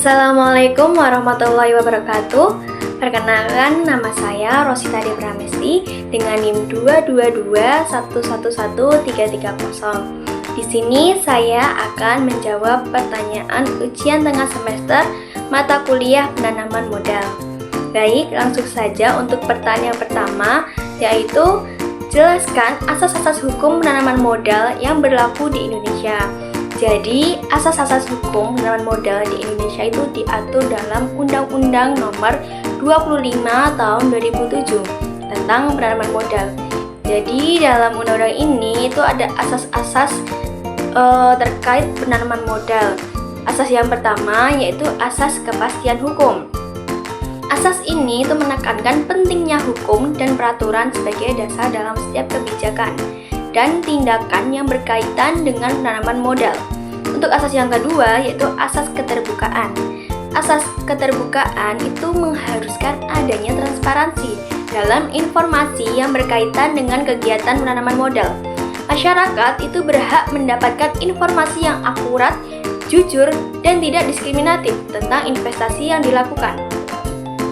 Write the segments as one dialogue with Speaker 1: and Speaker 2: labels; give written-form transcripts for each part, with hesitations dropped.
Speaker 1: Assalamualaikum warahmatullahi wabarakatuh. Perkenalkan, nama saya Rosita Debramesti dengan NIM 222111330. Di sini saya akan menjawab pertanyaan ujian tengah semester mata kuliah penanaman modal. Baik, langsung saja untuk pertanyaan pertama, yaitu jelaskan asas-asas hukum penanaman modal yang berlaku di Indonesia. Jadi, asas-asas hukum penanaman modal di Indonesia itu diatur dalam Undang-Undang Nomor 25 Tahun 2007 tentang penanaman modal. Jadi, dalam undang-undang ini itu ada asas-asas terkait penanaman modal. Asas yang pertama yaitu asas kepastian hukum. Asas ini itu menekankan pentingnya hukum dan peraturan sebagai dasar dalam setiap kebijakan dan tindakan yang berkaitan dengan penanaman modal. Untuk asas yang kedua yaitu asas keterbukaan. Asas keterbukaan itu mengharuskan adanya transparansi dalam informasi yang berkaitan dengan kegiatan penanaman modal. Masyarakat itu berhak mendapatkan informasi yang akurat, jujur, dan tidak diskriminatif tentang investasi yang dilakukan.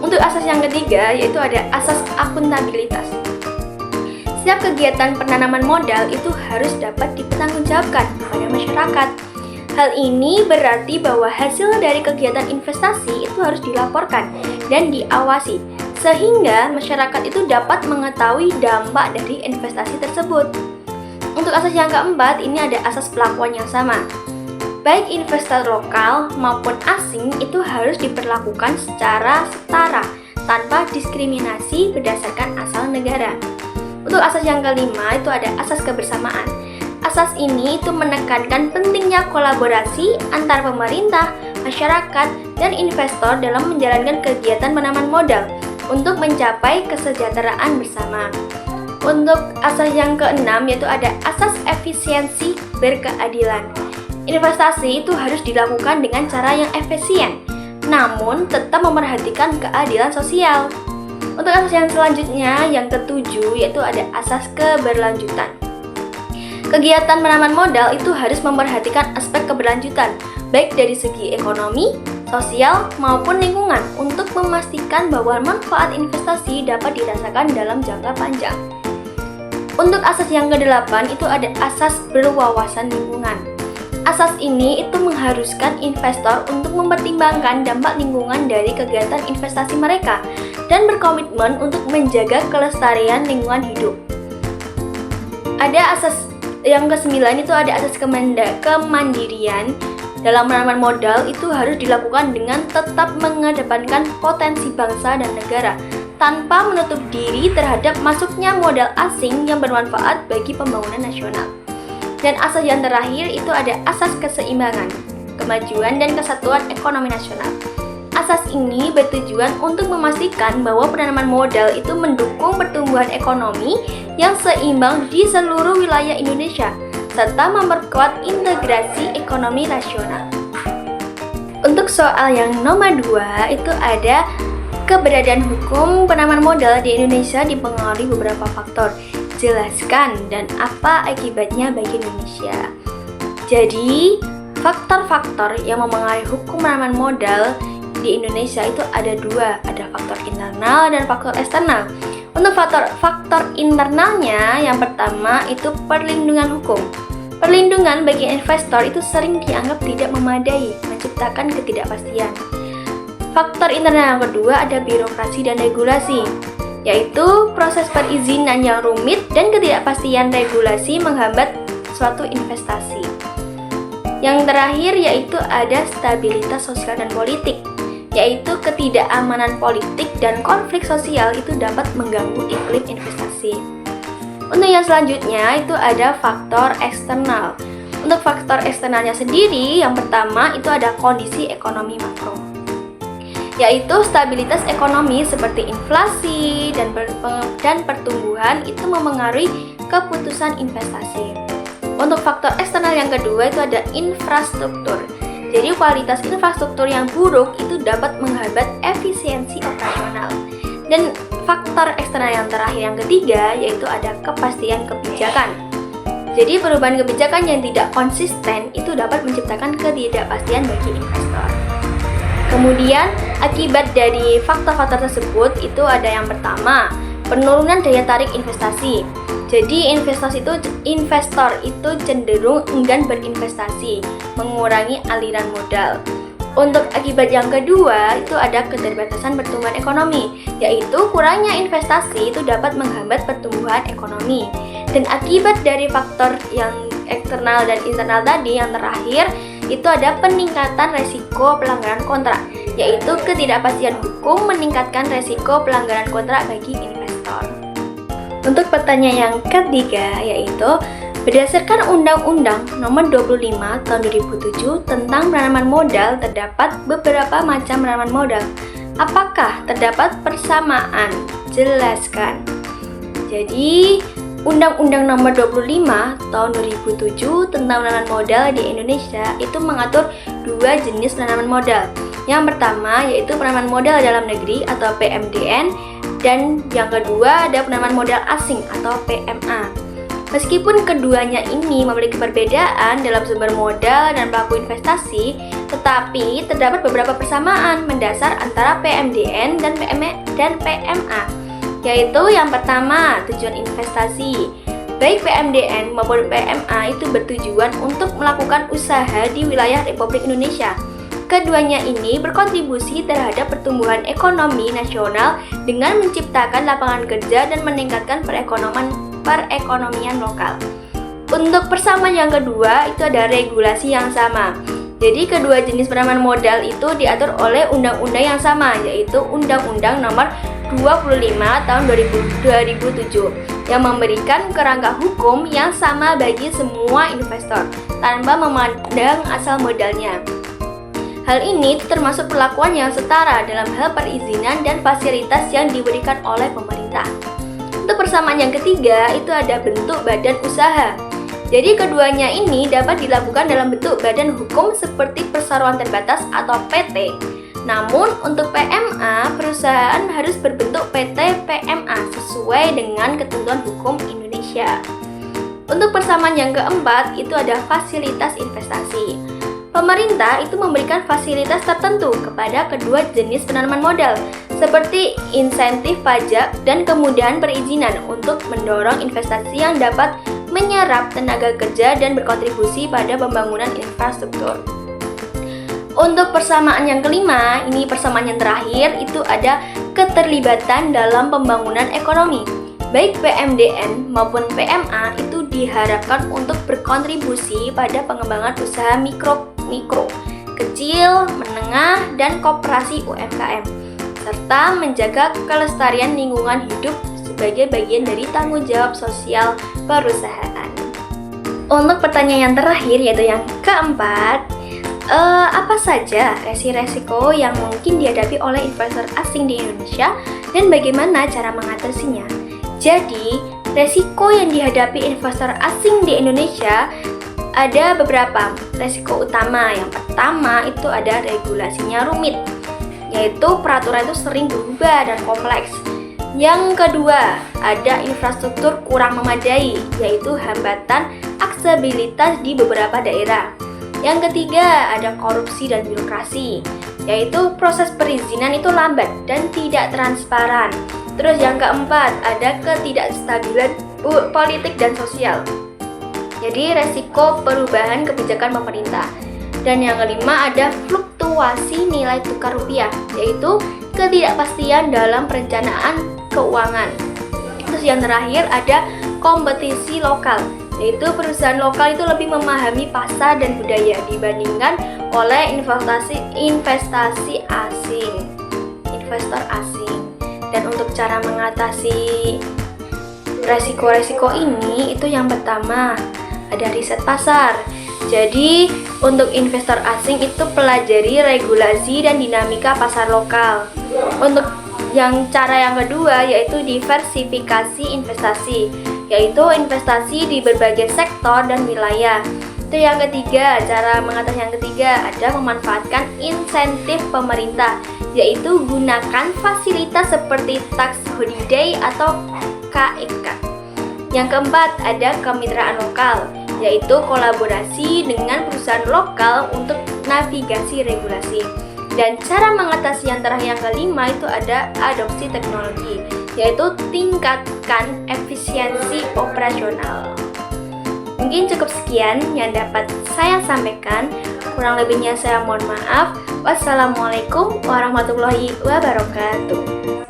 Speaker 1: Untuk asas yang ketiga yaitu ada asas akuntabilitas. Setiap kegiatan penanaman modal itu harus dapat dipertanggungjawabkan kepada masyarakat. Hal ini berarti bahwa hasil dari kegiatan investasi itu harus dilaporkan dan diawasi, sehingga masyarakat itu dapat mengetahui dampak dari investasi tersebut. Untuk asas yang keempat, ini ada asas pelakuan yang sama. Baik investor lokal maupun asing itu harus diperlakukan secara setara, tanpa diskriminasi berdasarkan asal negara. Untuk asas yang kelima itu ada asas kebersamaan. Asas ini itu menekankan pentingnya kolaborasi antar pemerintah, masyarakat, dan investor dalam menjalankan kegiatan penanaman modal untuk mencapai kesejahteraan bersama. Untuk asas yang keenam yaitu ada asas efisiensi berkeadilan. Investasi itu harus dilakukan dengan cara yang efisien, namun tetap memperhatikan keadilan sosial. Untuk asas yang selanjutnya, yang ketujuh, yaitu ada asas keberlanjutan. Kegiatan penanaman modal itu harus memperhatikan aspek keberlanjutan, baik dari segi ekonomi, sosial, maupun lingkungan, untuk memastikan bahwa manfaat investasi dapat dirasakan dalam jangka panjang. Untuk asas yang kedelapan, itu ada asas berwawasan lingkungan. Asas ini itu mengharuskan investor untuk mempertimbangkan dampak lingkungan dari kegiatan investasi mereka dan berkomitmen untuk menjaga kelestarian lingkungan hidup. Ada asas yang ke-9 itu ada asas kemandirian. Dalam penanaman modal itu harus dilakukan dengan tetap mengedepankan potensi bangsa dan negara tanpa menutup diri terhadap masuknya modal asing yang bermanfaat bagi pembangunan nasional. Dan asas yang terakhir itu ada asas keseimbangan, kemajuan dan kesatuan ekonomi nasional. Asas ini bertujuan untuk memastikan bahwa penanaman modal itu mendukung pertumbuhan ekonomi yang seimbang di seluruh wilayah Indonesia, serta memperkuat integrasi ekonomi nasional. Untuk soal yang nomor 2 itu ada keberadaan hukum penanaman modal di Indonesia dipengaruhi beberapa faktor. Jelaskan dan apa akibatnya bagi Indonesia. Jadi, faktor-faktor yang mempengaruhi hukum penanaman modal di Indonesia itu ada dua, ada faktor internal dan faktor eksternal. Untuk faktor internalnya, yang pertama itu perlindungan hukum. Perlindungan bagi investor itu sering dianggap tidak memadai, menciptakan ketidakpastian. Faktor internal yang kedua ada birokrasi dan regulasi, yaitu proses perizinan yang rumit dan ketidakpastian regulasi menghambat suatu investasi. Yang terakhir yaitu ada stabilitas sosial dan politik, yaitu ketidakamanan politik dan konflik sosial itu dapat mengganggu iklim investasi. Untuk yang selanjutnya itu ada faktor eksternal. Untuk faktor eksternalnya sendiri, yang pertama itu ada kondisi ekonomi makro, yaitu stabilitas ekonomi seperti inflasi dan pertumbuhan itu memengaruhi keputusan investasi. Untuk faktor eksternal yang kedua itu ada infrastruktur. Jadi kualitas infrastruktur yang buruk itu dapat menghambat efisiensi operasional. Dan faktor eksternal yang terakhir yang ketiga yaitu ada kepastian kebijakan. Jadi perubahan kebijakan yang tidak konsisten itu dapat menciptakan ketidakpastian bagi investor. Kemudian, akibat dari faktor-faktor tersebut itu ada yang pertama, penurunan daya tarik investasi. Jadi investor itu cenderung enggan berinvestasi, mengurangi aliran modal. Untuk akibat yang kedua itu ada keterbatasan pertumbuhan ekonomi, yaitu kurangnya investasi itu dapat menghambat pertumbuhan ekonomi. Dan akibat dari faktor yang eksternal dan internal tadi yang terakhir itu ada peningkatan resiko pelanggaran kontrak, yaitu ketidakpastian hukum meningkatkan resiko pelanggaran kontrak bagi investor. Untuk pertanyaan yang ketiga yaitu berdasarkan Undang-Undang Nomor 25 Tahun 2007 tentang penanaman modal terdapat beberapa macam penanaman modal. Apakah terdapat persamaan? Jelaskan. Jadi, Undang-Undang Nomor 25 Tahun 2007 tentang penanaman modal di Indonesia itu mengatur dua jenis penanaman modal. Yang pertama yaitu penanaman modal dalam negeri atau PMDN, dan yang kedua ada penanaman modal asing atau PMA. Meskipun keduanya ini memiliki perbedaan dalam sumber modal dan pelaku investasi, tetapi terdapat beberapa persamaan mendasar antara PMDN dan PMA, yaitu yang pertama, tujuan investasi. Baik PMDN maupun PMA itu bertujuan untuk melakukan usaha di wilayah Republik Indonesia. Keduanya ini berkontribusi terhadap pertumbuhan ekonomi nasional dengan menciptakan lapangan kerja dan meningkatkan perekonomian lokal. Untuk persamaan yang kedua itu ada regulasi yang sama. Jadi kedua jenis penanaman modal itu diatur oleh undang-undang yang sama, yaitu Undang-Undang Nomor 25 Tahun 2007 yang memberikan kerangka hukum yang sama bagi semua investor tanpa memandang asal modalnya. Hal ini termasuk perlakuan yang setara dalam hal perizinan dan fasilitas yang diberikan oleh pemerintah. Untuk persamaan yang ketiga itu ada bentuk badan usaha. Jadi keduanya ini dapat dilakukan dalam bentuk badan hukum seperti perseroan terbatas atau PT. Namun untuk PMA, perusahaan harus berbentuk PT PMA sesuai dengan ketentuan hukum Indonesia. Untuk persamaan yang keempat itu ada fasilitas investasi. Pemerintah itu memberikan fasilitas tertentu kepada kedua jenis penanaman modal, seperti insentif pajak dan kemudahan perizinan untuk mendorong investasi yang dapat menyerap tenaga kerja dan berkontribusi pada pembangunan infrastruktur. Untuk persamaan yang kelima, ini persamaan yang terakhir, itu ada keterlibatan dalam pembangunan ekonomi. Baik PMDN maupun PMA itu diharapkan untuk berkontribusi pada pengembangan usaha mikro, kecil, menengah, dan koperasi UMKM, serta menjaga kelestarian lingkungan hidup sebagai bagian dari tanggung jawab sosial perusahaan. Untuk pertanyaan yang terakhir yaitu yang keempat, apa saja resiko yang mungkin dihadapi oleh investor asing di Indonesia dan bagaimana cara mengatasinya? Jadi, resiko yang dihadapi investor asing di Indonesia ada beberapa resiko utama. Yang pertama itu ada regulasinya rumit, yaitu peraturan itu sering berubah dan kompleks. Yang kedua, ada infrastruktur kurang memadai, yaitu hambatan aksesibilitas di beberapa daerah. Yang ketiga, ada korupsi dan birokrasi, yaitu proses perizinan itu lambat dan tidak transparan. Terus yang keempat, ada ketidakstabilan politik dan sosial. Jadi resiko perubahan kebijakan pemerintah. Dan yang kelima ada fluktuasi nilai tukar rupiah, yaitu ketidakpastian dalam perencanaan keuangan. Terus yang terakhir ada kompetisi lokal, yaitu perusahaan lokal itu lebih memahami pasar dan budaya dibandingkan oleh investasi asing, investor asing. Dan untuk cara mengatasi resiko-resiko ini itu yang pertama ada riset pasar. Jadi untuk investor asing itu pelajari regulasi dan dinamika pasar lokal. Untuk cara yang kedua yaitu diversifikasi investasi, yaitu investasi di berbagai sektor dan wilayah. Itu yang ketiga, cara mengatasi yang ketiga ada memanfaatkan insentif pemerintah, yaitu gunakan fasilitas seperti tax holiday atau KEK. Yang keempat ada kemitraan lokal, yaitu kolaborasi dengan perusahaan lokal untuk navigasi regulasi. Dan cara mengatasi yang terakhir yang kelima itu ada adopsi teknologi, yaitu tingkatkan efisiensi operasional. Mungkin cukup sekian yang dapat saya sampaikan. Kurang lebihnya saya mohon maaf. Wassalamualaikum warahmatullahi wabarakatuh.